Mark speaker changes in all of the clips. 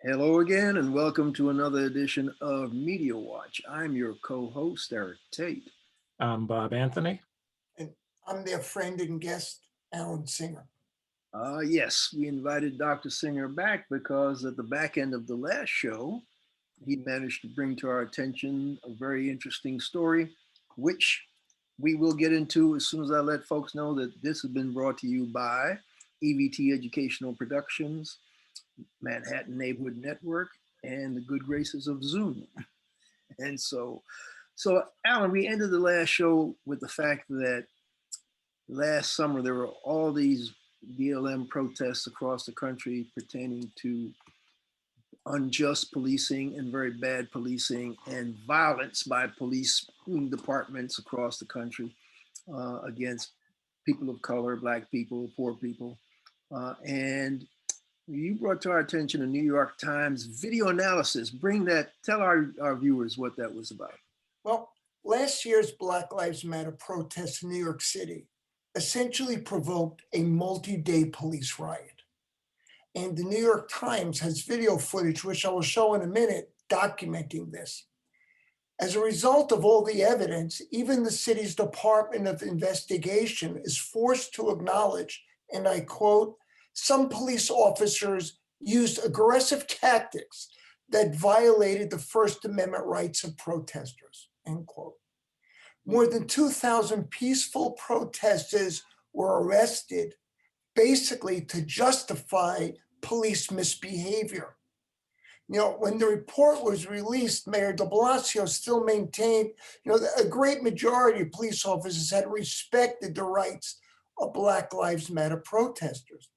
Speaker 1: Hello again, and welcome to another edition of Media Watch. I'm your co-host, Derek Tait.
Speaker 2: I'm Bob Anthony.
Speaker 3: And I'm their friend and guest, Alan Singer.
Speaker 1: Yes, we invited Dr. Singer back because at the back end of the last show, he managed to bring to our attention a very interesting story, which we will get into as soon as I let folks know that this has been brought to you by EVT Educational Productions, Manhattan Neighborhood Network, and the good graces of Zoom. And so Alan, we ended the last show with the fact that last summer there were all these BLM protests across the country pertaining to unjust policing and very bad policing and violence by police departments across the country against people of color, Black people, poor people. And you brought to our attention a New York Times video analysis. Tell our viewers what that was about.
Speaker 3: Well, last year's Black Lives Matter protests in New York City essentially provoked a multi-day police riot. And the New York Times has video footage, which I will show in a minute, documenting this. As a result of all the evidence, even the city's Department of Investigation is forced to acknowledge, and I quote, "Some police officers used aggressive tactics that violated the First Amendment rights of protesters," end quote. More than 2,000 peaceful protesters were arrested, basically to justify police misbehavior. You know, when the report was released, Mayor de Blasio still maintained, a great majority of police officers had respected the rights of Black Lives Matter protesters.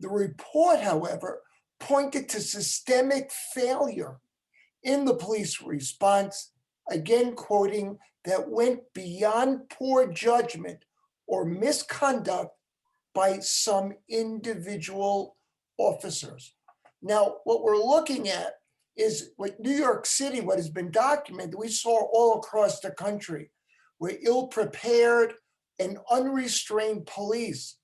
Speaker 3: The report, however, pointed to systemic failure in the police response, again quoting, that went beyond poor judgment or misconduct by some individual officers. Now, what we're looking at is what New York City, what has been documented, we saw all across the country, where ill-prepared and unrestrained police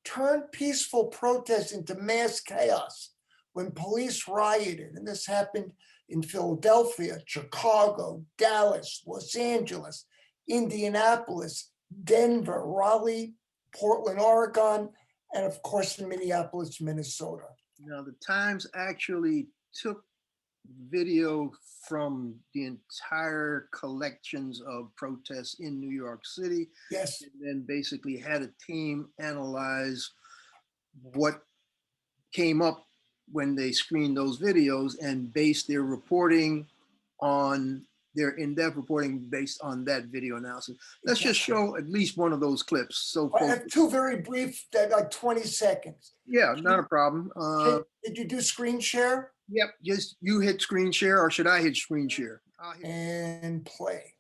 Speaker 3: turned peaceful protests into mass chaos when police rioted. And this happened in Philadelphia, Chicago, Dallas, Los Angeles, Indianapolis, Denver, Raleigh, Portland, Oregon, and of course in Minneapolis, Minnesota.
Speaker 1: Now, the Times actually took video from the entire collections of protests in New York City.
Speaker 3: Yes.
Speaker 1: And then basically had a team analyze what came up when they screened those videos and based their reporting on their in-depth reporting based on that video analysis. Let's just show at least one of those clips. So
Speaker 3: I have two very brief, like 20 seconds.
Speaker 1: Yeah, not a problem.
Speaker 3: Did you do screen share?
Speaker 1: Yep, just you hit screen share, or should I hit screen share?
Speaker 3: And play.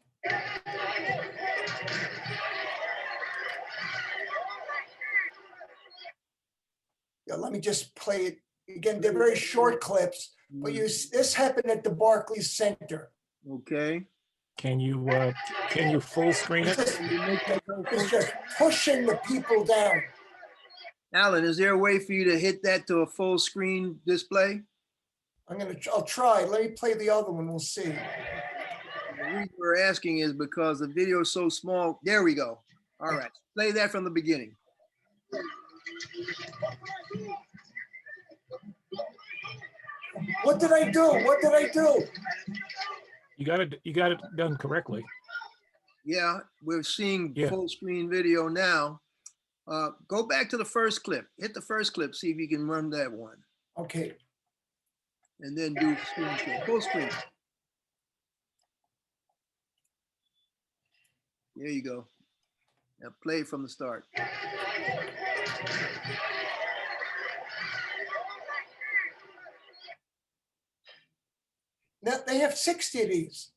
Speaker 3: Yeah, let me just play it again. They're very short clips, but this happened at the Barclays Center.
Speaker 1: Okay.
Speaker 2: Can you full screen it?
Speaker 3: It's just pushing the people down.
Speaker 1: Alan, is there a way for you to hit that to a full screen display?
Speaker 3: I'll try. Let me play the other one. We'll see.
Speaker 1: The reason we're asking is because the video is so small. There we go. All right, play that from the beginning.
Speaker 3: What did I do? What did I do?
Speaker 2: You got it done correctly.
Speaker 1: Yeah, we're seeing
Speaker 2: Yeah.
Speaker 1: full screen video now. Go back to the first clip. Hit the first clip. See if you can run that one.
Speaker 3: Okay.
Speaker 1: And then do screen share, full screen. There you go. Now play from the start.
Speaker 3: Now they have 60 of these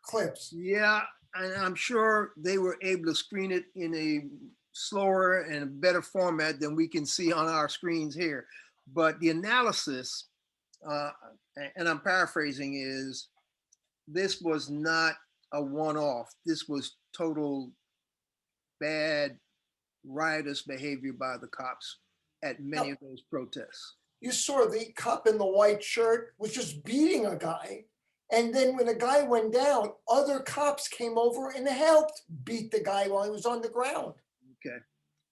Speaker 3: clips.
Speaker 1: Yeah, and I'm sure they were able to screen it in a slower and better format than we can see on our screens here. But the analysis, and I'm paraphrasing, is this was not a one-off. This was total bad, riotous behavior by the cops at many of those protests.
Speaker 3: you saw the cop in the white shirt was just beating a guy. And then when the guy went down, other cops came over and helped beat the guy while he was on the ground.
Speaker 1: Okay.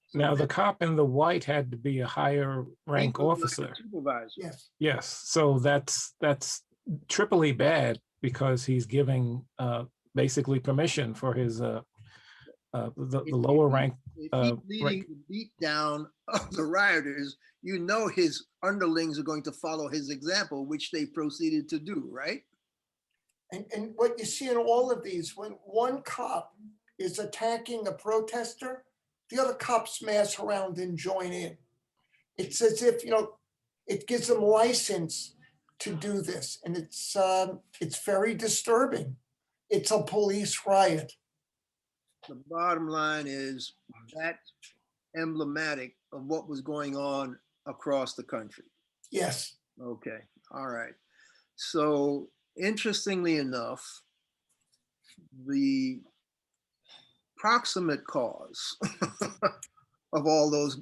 Speaker 1: So
Speaker 2: Now, the cop in the white had to be a higher rank
Speaker 1: he was like
Speaker 2: officer.
Speaker 1: a supervisor.
Speaker 3: Yes.
Speaker 2: Yes, so that's triply bad because he's giving basically permission for his the lower rank.
Speaker 1: If he's leading the beat down of the rioters, you know his underlings are going to follow his example, which they proceeded to do, right?
Speaker 3: And what you see in all of these, when one cop is attacking a protester, the other cops mass around and join in. It's as if, it gives them license to do this. And it's very disturbing. It's a police riot.
Speaker 1: The bottom line is that's emblematic of what was going on across the country.
Speaker 3: Yes.
Speaker 1: Okay, all right. So interestingly enough, the proximate cause of all those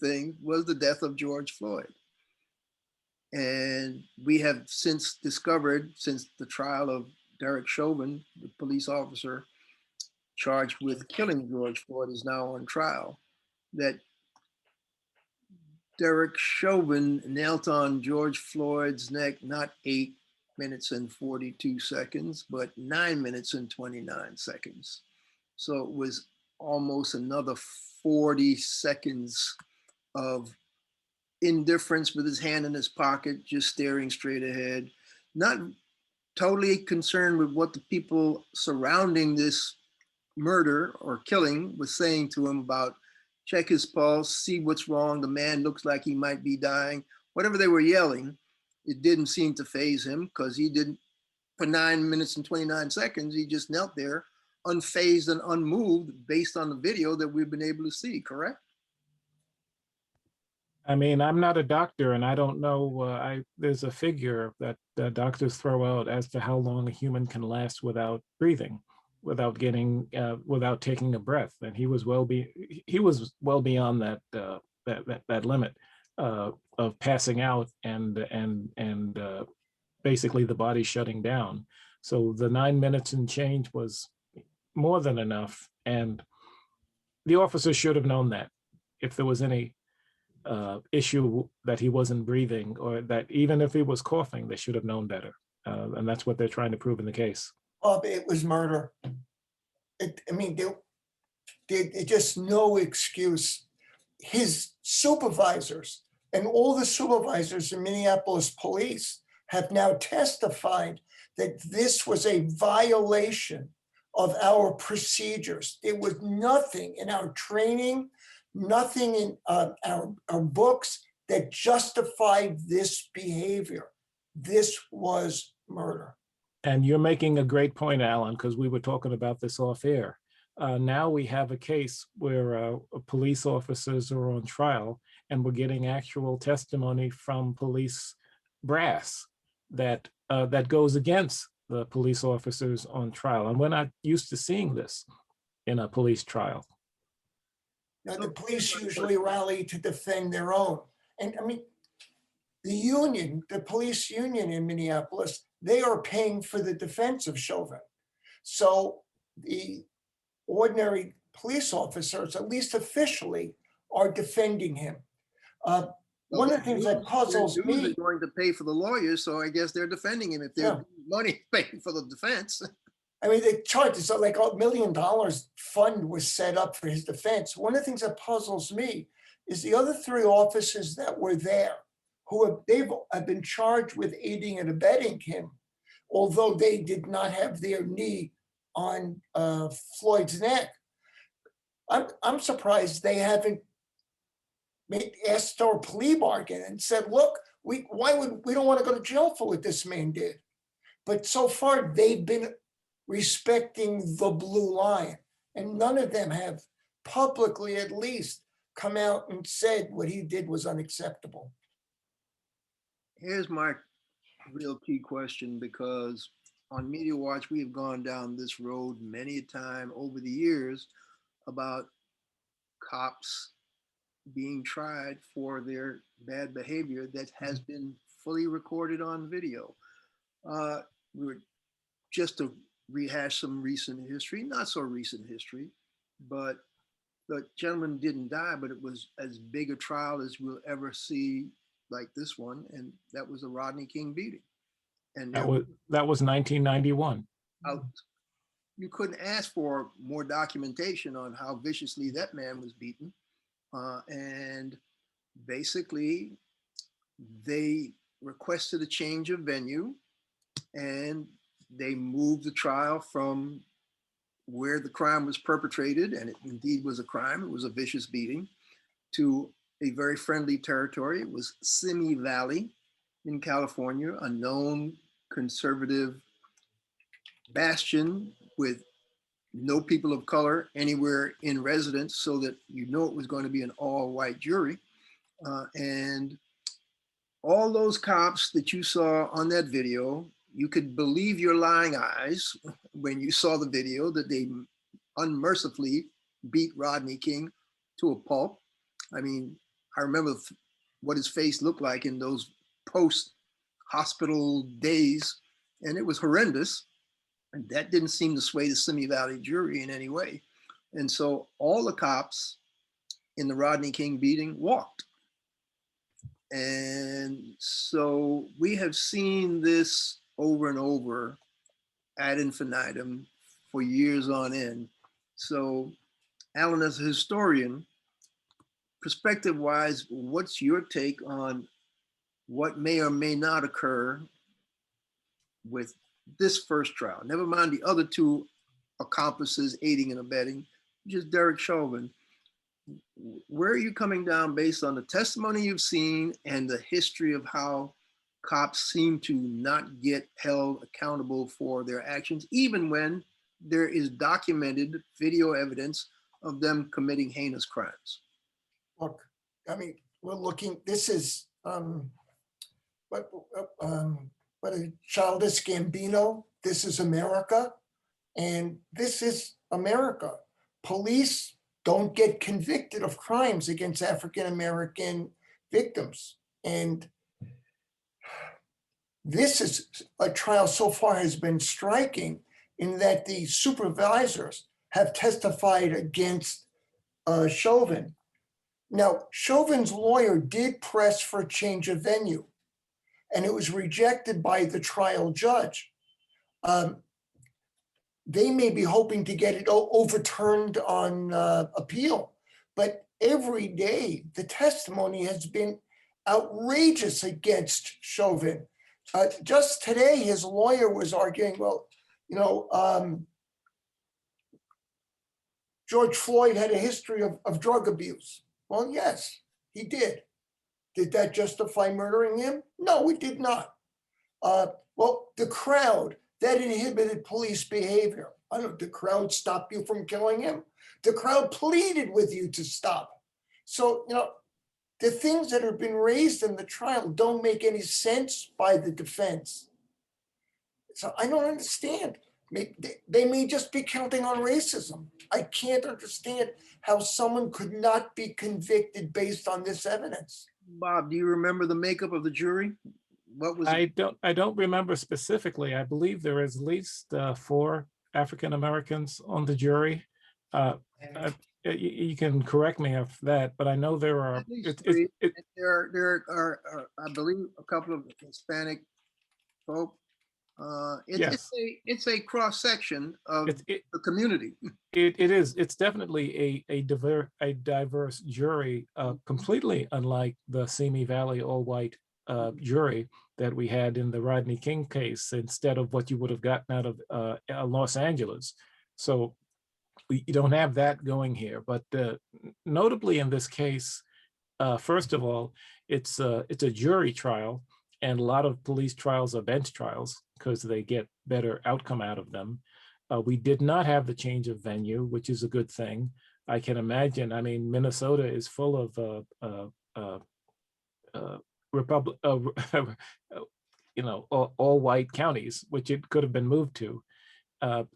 Speaker 1: things was the death of George Floyd. And we have since discovered, since the trial of Derek Chauvin, the police officer charged with killing George Floyd, is now on trial, that Derek Chauvin knelt on George Floyd's neck, not 8 minutes and 42 seconds, but 9 minutes and 29 seconds. So it was almost another 40 seconds of indifference with his hand in his pocket, just staring straight ahead, not totally concerned with what the people surrounding this murder or killing was saying to him about check his pulse, see what's wrong, the man looks like he might be dying. Whatever they were yelling, it didn't seem to faze him because he didn't, for 9 minutes and 29 seconds, he just knelt there unfazed and unmoved based on the video that we've been able to see, correct?
Speaker 2: I mean, I'm not a doctor and I don't know, there's a figure that doctors throw out as to how long a human can last without breathing, without taking a breath. And he was well beyond that limit of passing out and basically the body shutting down. So the 9 minutes and change was more than enough. And the officer should have known that if there was any issue that he wasn't breathing, or that even if he was coughing, they should have known better. And that's what they're trying to prove in the case.
Speaker 3: It was murder. There's just no excuse. His supervisors and all the supervisors in Minneapolis police have now testified that this was a violation of our procedures. There was nothing in our training, nothing in our books that justified this behavior. This was murder.
Speaker 2: And you're making a great point, Alan, because we were talking about this off air. Now we have a case where police officers are on trial and we're getting actual testimony from police brass that goes against the police officers on trial. And we're not used to seeing this in a police trial.
Speaker 3: Now, the police usually rally to defend their own. And the police union in Minneapolis, they are paying for the defense of Chauvin. So the ordinary police officers, at least officially, are defending him. One of the things that puzzles me—
Speaker 1: they're going to pay for the lawyers, so I guess they're defending him if their money paying for the defense.
Speaker 3: They charged, so like $1 million fund was set up for his defense. One of the things that puzzles me is the other 3 officers that were there, they've been charged with aiding and abetting him, although they did not have their knee on Floyd's neck. I'm surprised they haven't asked for a plea bargain and said, look, we don't want to go to jail for what this man did. But so far they've been respecting the blue line, and none of them have publicly at least come out and said what he did was unacceptable.
Speaker 1: Here's my real key question, because on Media Watch, we have gone down this road many a time over the years about cops being tried for their bad behavior that has been fully recorded on video. We were just to rehash some recent history, not so recent history, but the gentleman didn't die, but it was as big a trial as we'll ever see like this one, and that was the Rodney King beating. And
Speaker 2: that was 1991.
Speaker 1: You couldn't ask for more documentation on how viciously that man was beaten. And basically, they requested a change of venue, and they moved the trial from where the crime was perpetrated, and it indeed was a crime, it was a vicious beating, to a very friendly territory. It was Simi Valley in California, a known conservative bastion with no people of color anywhere in residence, so that you know it was going to be an all-white jury. And all those cops that you saw on that video, you could believe your lying eyes when you saw the video that they unmercifully beat Rodney King to a pulp. I mean, I remember what his face looked like in those post-hospital days, and it was horrendous. And that didn't seem to sway the Simi Valley jury in any way. And so all the cops in the Rodney King beating walked. And so we have seen this over and over ad infinitum for years on end. So Alan, as a historian, perspective-wise, what's your take on what may or may not occur with this first trial? Never mind the other two accomplices aiding and abetting, just Derek Chauvin. Where are you coming down based on the testimony you've seen and the history of how cops seem to not get held accountable for their actions, even when there is documented video evidence of them committing heinous crimes?
Speaker 3: Look, I mean, we're looking, this is what a childish Gambino. This is America, and this is America. Police don't get convicted of crimes against African-American victims. And this is a trial so far has been striking in that the supervisors have testified against Chauvin. Now, Chauvin's lawyer did press for a change of venue, and it was rejected by the trial judge. They may be hoping to get it overturned on appeal, but every day the testimony has been outrageous against Chauvin. Just today, his lawyer was arguing, well, you know, George Floyd had a history of drug abuse. Well, yes, he did. Did that justify murdering him? No, it did not. Well, the crowd, that inhibited police behavior. I don't, did the crowd stop you from killing him? The crowd pleaded with you to stop. So, you know, the things that have been raised in the trial don't make any sense by the defense. So I don't understand. They may just be counting on racism. I can't understand how someone could not be convicted based on this evidence.
Speaker 1: Bob, do you remember the makeup of the jury? What was it?
Speaker 2: I don't remember specifically. I believe there is at least 4 African Americans on the jury. You can correct me of that, but I know there are.
Speaker 1: There are, I believe, a couple of Hispanic folk.
Speaker 2: Yes.
Speaker 1: It's a cross section of the community.
Speaker 2: It is. It's definitely a diverse jury, completely unlike the Simi Valley all-white jury that we had in the Rodney King case, instead of what you would have gotten out of Los Angeles. So you don't have that going here. But notably in this case, first of all, it's a jury trial, and a lot of police trials are bench trials because they get better outcome out of them. We did not have the change of venue, which is a good thing. I can imagine. I mean, Minnesota is full of you know, all white counties, which it could have been moved to.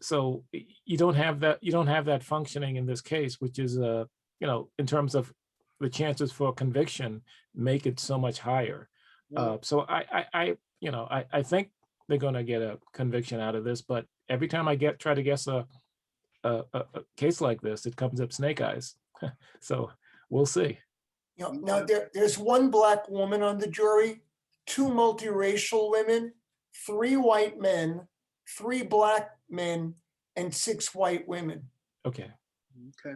Speaker 2: So you don't have that. You don't have that functioning in this case, which is you know, in terms of the chances for conviction make it so much higher. So I think they're going to get a conviction out of this, but every time I try to guess a case like this, it comes up snake eyes. So we'll see.
Speaker 3: Now there's one Black woman on the jury, 2 multiracial women, 3 white men, 3 Black men, and 6 white women.
Speaker 2: Okay.
Speaker 1: Okay.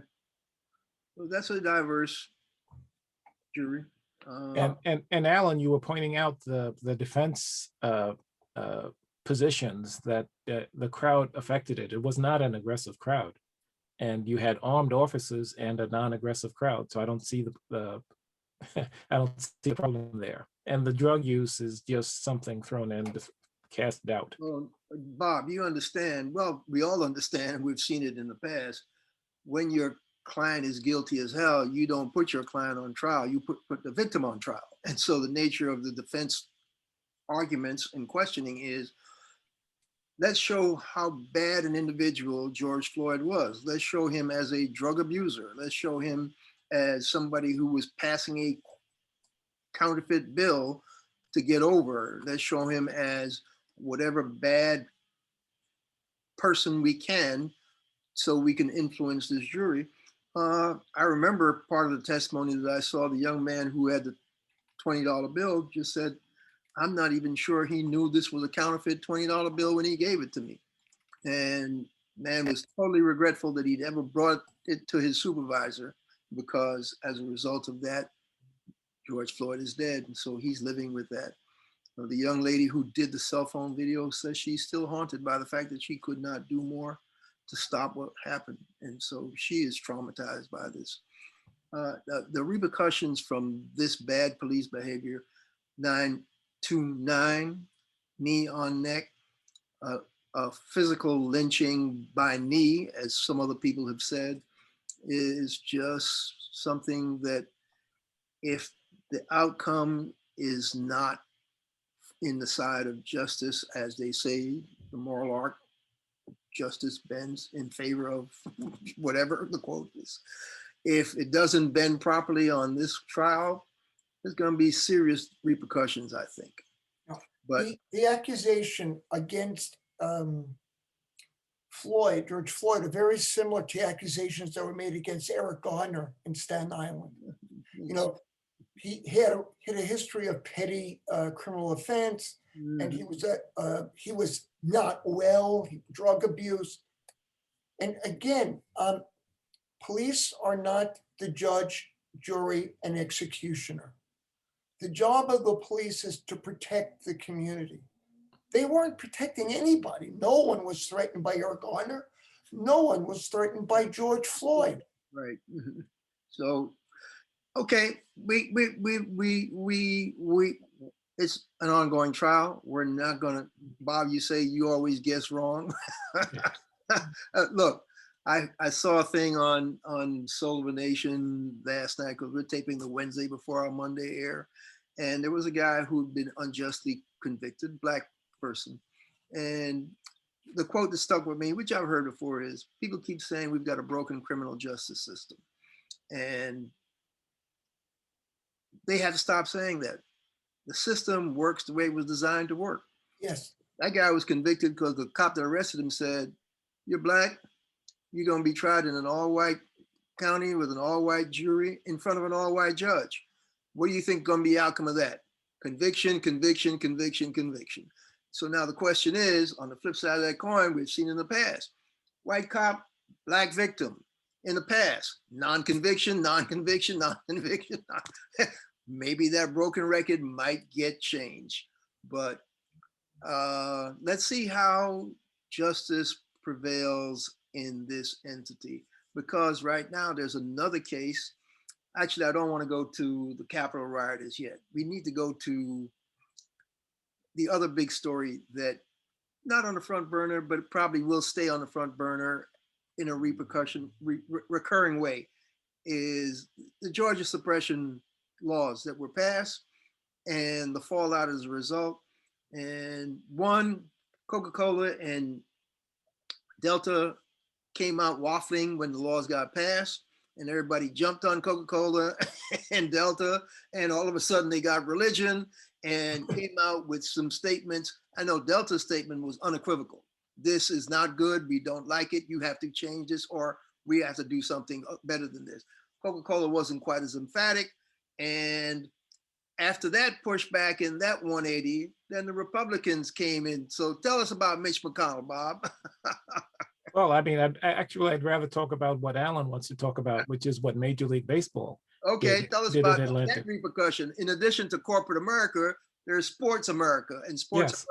Speaker 1: Well, that's a diverse jury.
Speaker 2: And Alan, you were pointing out the defense positions that the crowd affected it. It was not an aggressive crowd, and you had armed officers and a non-aggressive crowd. So I don't see the I don't see the problem there. And the drug use is just something thrown in to cast doubt.
Speaker 1: Well, Bob, you understand, well, we all understand, we've seen it in the past. When your client is guilty as hell, you don't put your client on trial, you put the victim on trial. And so the nature of the defense arguments and questioning is, let's show how bad an individual George Floyd was. Let's show him as a drug abuser. Let's show him as somebody who was passing a counterfeit bill to get over. Let's show him as whatever bad person we can so we can influence this jury. I remember part of the testimony that I saw, the young man who had the $20 bill just said, I'm not even sure he knew this was a counterfeit $20 bill when he gave it to me. And man was totally regretful that he'd ever brought it to his supervisor, because as a result of that, George Floyd is dead. And so he's living with that. The young lady who did the cell phone video says she's still haunted by the fact that she could not do more to stop what happened. And so she is traumatized by this. The repercussions from this bad police behavior, 929, knee on neck, a physical lynching by knee, as some other people have said, is just something that if the outcome is not in the side of justice, as they say, the moral arc, justice bends in favor of whatever the quote is. If it doesn't bend properly on this trial, there's going to be serious repercussions, I think. But
Speaker 3: the accusation against George Floyd, are very similar to accusations that were made against Eric Garner in Staten Island. You know, he had a history of petty criminal offense, and he was not well, drug abuse. And again, police are not the judge, jury, and executioner. The job of the police is to protect the community. They weren't protecting anybody. No one was threatened by Eric Garner. No one was threatened by George Floyd.
Speaker 1: Right. So, okay, we it's an ongoing trial. We're not gonna, Bob, you say you always guess wrong. Look, I saw a thing on Soul of a Nation last night, because we're taping the Wednesday before our Monday air. And there was a guy who'd been unjustly convicted, Black person. And the quote that stuck with me, which I've heard before, is people keep saying we've got a broken criminal justice system. And they have to stop saying that. The system works the way it was designed to work.
Speaker 3: Yes.
Speaker 1: That guy was convicted because the cop that arrested him said, you're Black, you're going to be tried in an all-white county with an all-white jury in front of an all-white judge. What do you think going to be the outcome of that? Conviction, conviction, conviction, conviction. So now the question is, on the flip side of that coin, we've seen in the past, white cop, Black victim. In the past, non-conviction, non-conviction, non-conviction. Maybe that broken record might get changed. But let's see how justice prevails in this entity. Because right now there's another case. Actually, I don't want to go to the Capitol rioters yet. We need to go to the other big story that not on the front burner, but probably will stay on the front burner in a recurring way, is the Georgia suppression laws that were passed and the fallout as a result. And one, Coca-Cola and Delta came out waffling when the laws got passed. and everybody jumped on Coca-Cola and Delta, and all of a sudden they got religion and came out with some statements. I know Delta's statement was unequivocal. This is not good. We don't like it. You have to change this, or we have to do something better than this. Coca-Cola wasn't quite as emphatic. And after that pushback in that 180, then the Republicans came in. So tell us about Mitch McConnell, Bob.
Speaker 2: Well, I mean, I'd rather talk about what Alan wants to talk about, which is what Major League Baseball
Speaker 1: Okay,
Speaker 2: did,
Speaker 1: tell us
Speaker 2: did
Speaker 1: about
Speaker 2: in Atlanta.
Speaker 1: that repercussion. In addition to corporate America, there's Sports America, and Sports
Speaker 2: Yes.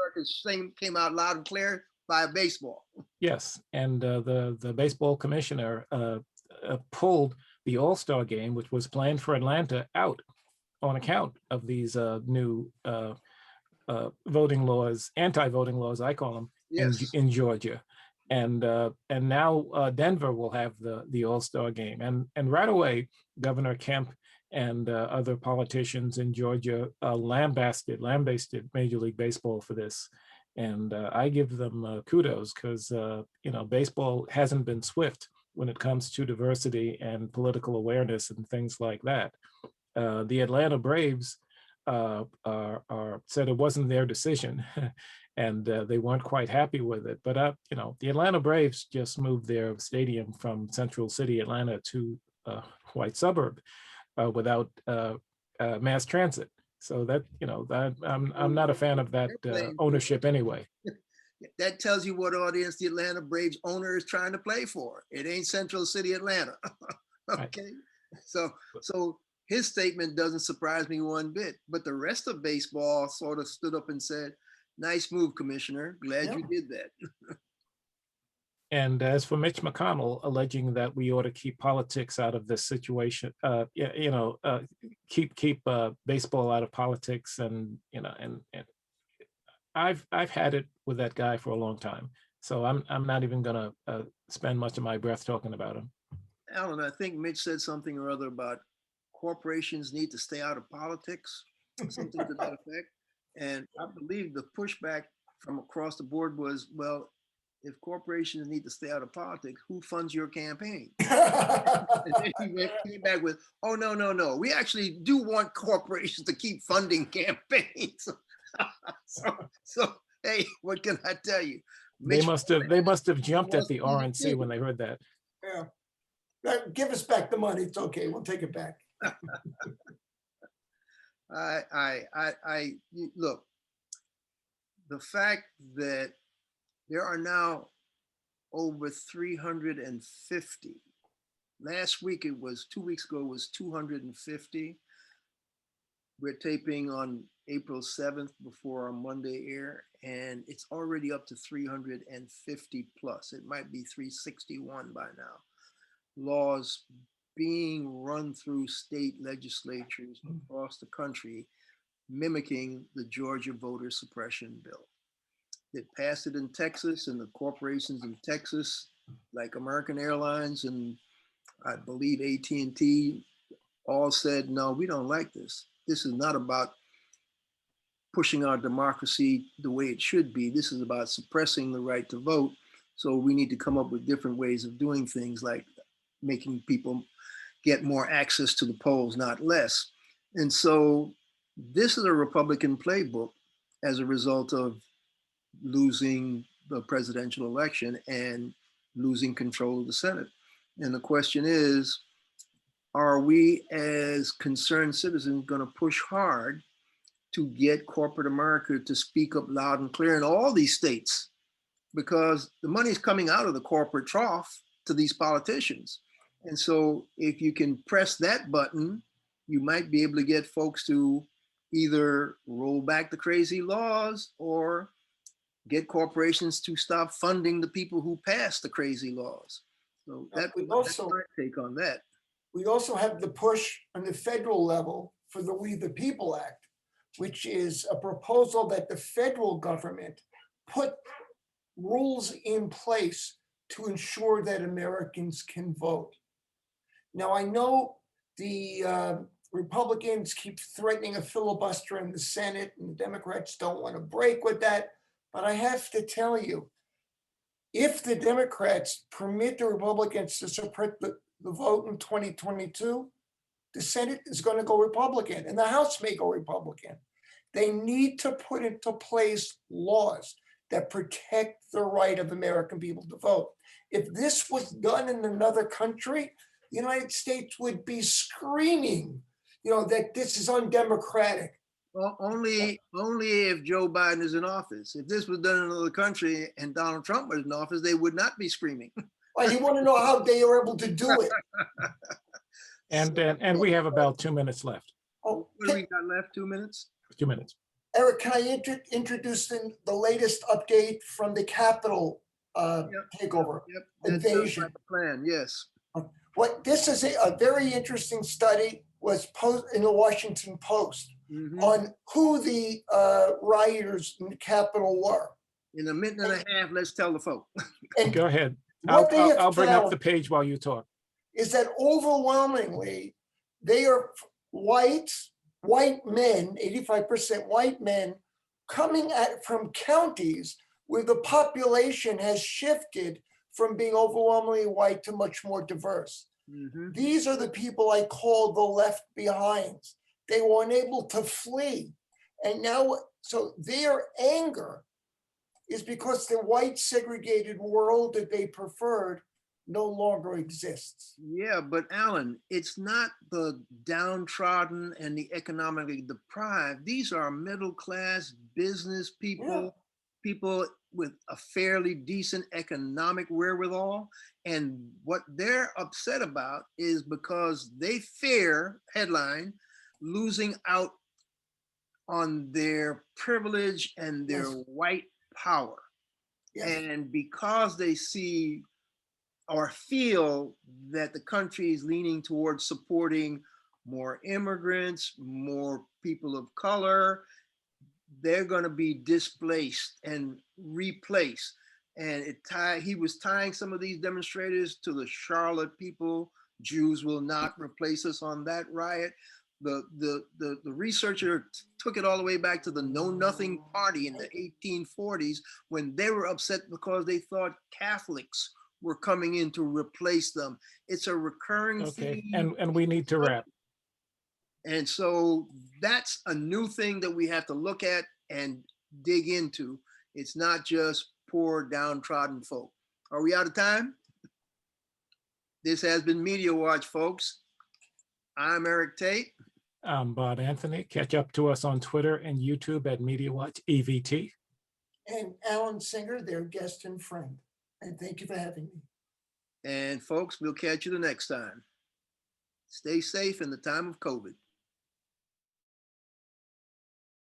Speaker 1: America came out loud and clear by baseball.
Speaker 2: Yes, and the baseball commissioner pulled the All-Star game, which was planned for Atlanta, out on account of these new voting laws, anti-voting laws, I call them,
Speaker 1: Yes.
Speaker 2: in Georgia. And now Denver will have the All-Star game. And right away, Governor Kemp and other politicians in Georgia lambasted Major League Baseball for this. And I give them kudos, because baseball hasn't been swift when it comes to diversity and political awareness and things like that. The Atlanta Braves said it wasn't their decision, and they weren't quite happy with it. But the Atlanta Braves just moved their stadium from Central City, Atlanta, to a white suburb without mass transit. So that I'm not a fan of that ownership anyway.
Speaker 1: That tells you what audience the Atlanta Braves owner is trying to play for. It ain't Central City, Atlanta. Okay, right. So his statement doesn't surprise me one bit, but the rest of baseball sort of stood up and said, "Nice move, Commissioner. Glad you did that."
Speaker 2: And as for Mitch McConnell alleging that we ought to keep politics out of this situation, keep baseball out of politics, and I've had it with that guy for a long time, so I'm not even gonna spend much of my breath talking about him.
Speaker 1: Alan, I think Mitch said something or other about corporations need to stay out of politics, something to that effect. And I believe the pushback from across the board was, well, if corporations need to stay out of politics, who funds your campaign? And then he came back with, oh, no. We actually do want corporations to keep funding campaigns. So, hey, what can I tell you?
Speaker 2: They must have jumped at the RNC when they heard that.
Speaker 3: Yeah. Give us back the money. It's okay. We'll take it back.
Speaker 1: Look, the fact that there are now over 350. Last week, 2 weeks ago, it was 250. We're taping on April 7th before our Monday air, and it's already up to 350 plus. It might be 361 by now. Laws being run through state legislatures across the country, mimicking the Georgia voter suppression bill. They passed it in Texas, and the corporations in Texas, like American Airlines and I believe AT&T, all said, no, we don't like this. This is not about pushing our democracy the way it should be. This is about suppressing the right to vote. So we need to come up with different ways of doing things, like making people get more access to the polls, not less. And so this is a Republican playbook as a result of losing the presidential election and losing control of the Senate. And the question is, are we as concerned citizens going to push hard to get corporate America to speak up loud and clear in all these states? Because the money's coming out of the corporate trough to these politicians. And so if you can press that button, you might be able to get folks to either roll back the crazy laws or get corporations to stop funding the people who pass the crazy laws. So that's my take on that.
Speaker 3: We also have the push on the federal level for the We the People Act, which is a proposal that the federal government put rules in place to ensure that Americans can vote. Now, I know the Republicans keep threatening a filibuster in the Senate, and the Democrats don't want to break with that. But I have to tell you, if the Democrats permit the Republicans to the vote in 2022, the Senate is going to go Republican and the House may go Republican. They need to put into place laws that protect the right of American people to vote. If this was done in another country, the United States would be screaming, that this is undemocratic.
Speaker 1: Well, only if Joe Biden is in office. If this was done in another country and Donald Trump was in office, they would not be screaming.
Speaker 3: Well, you want to know how they are able to do it.
Speaker 2: And we have about 2 minutes left.
Speaker 3: Oh,
Speaker 1: What do we got left? 2 minutes?
Speaker 2: 2 minutes.
Speaker 3: Eric, can I introduce the latest update from the Capitol takeover?
Speaker 1: Yep.
Speaker 3: Invasion.
Speaker 1: That's the plan. Yes.
Speaker 3: This is a very interesting study was posted in the Washington Post on who the rioters in the Capitol were.
Speaker 1: In a minute and a half, let's tell the folk.
Speaker 3: And
Speaker 2: Go ahead.
Speaker 3: what they have
Speaker 2: I'll bring up
Speaker 3: found
Speaker 2: the page while you talk.
Speaker 3: is that overwhelmingly they are white men, 85% white men, coming from counties where the population has shifted from being overwhelmingly white to much more diverse. These are the people I call the left behinds. They were unable to flee. And now, so their anger is because the white segregated world that they preferred no longer exists.
Speaker 1: Yeah, but Alan, it's not the downtrodden and the economically deprived. These are middle class business people, people with a fairly decent economic wherewithal. And what they're upset about is because they fear, headline, losing out on their privilege and their white power. And because they see or feel that the country is leaning towards supporting more immigrants, more people of color, they're going to be displaced and replaced. And he was tying some of these demonstrators to the Charlotte people. Jews will not replace us on that riot. The researcher took it all the way back to the Know Nothing Party in the 1840s when they were upset because they thought Catholics were coming in to replace them. It's a recurring theme.
Speaker 2: And we need to wrap.
Speaker 1: And so that's a new thing that we have to look at and dig into. It's not just poor downtrodden folk. Are we out of time? This has been Media Watch, folks. I'm Eric Tait.
Speaker 2: I'm Bob Anthony. Catch up to us on Twitter and YouTube at Media Watch EVT.
Speaker 3: And Alan Singer, their guest and friend. And thank you for having me.
Speaker 1: And folks, we'll catch you the next time. Stay safe in the time of COVID.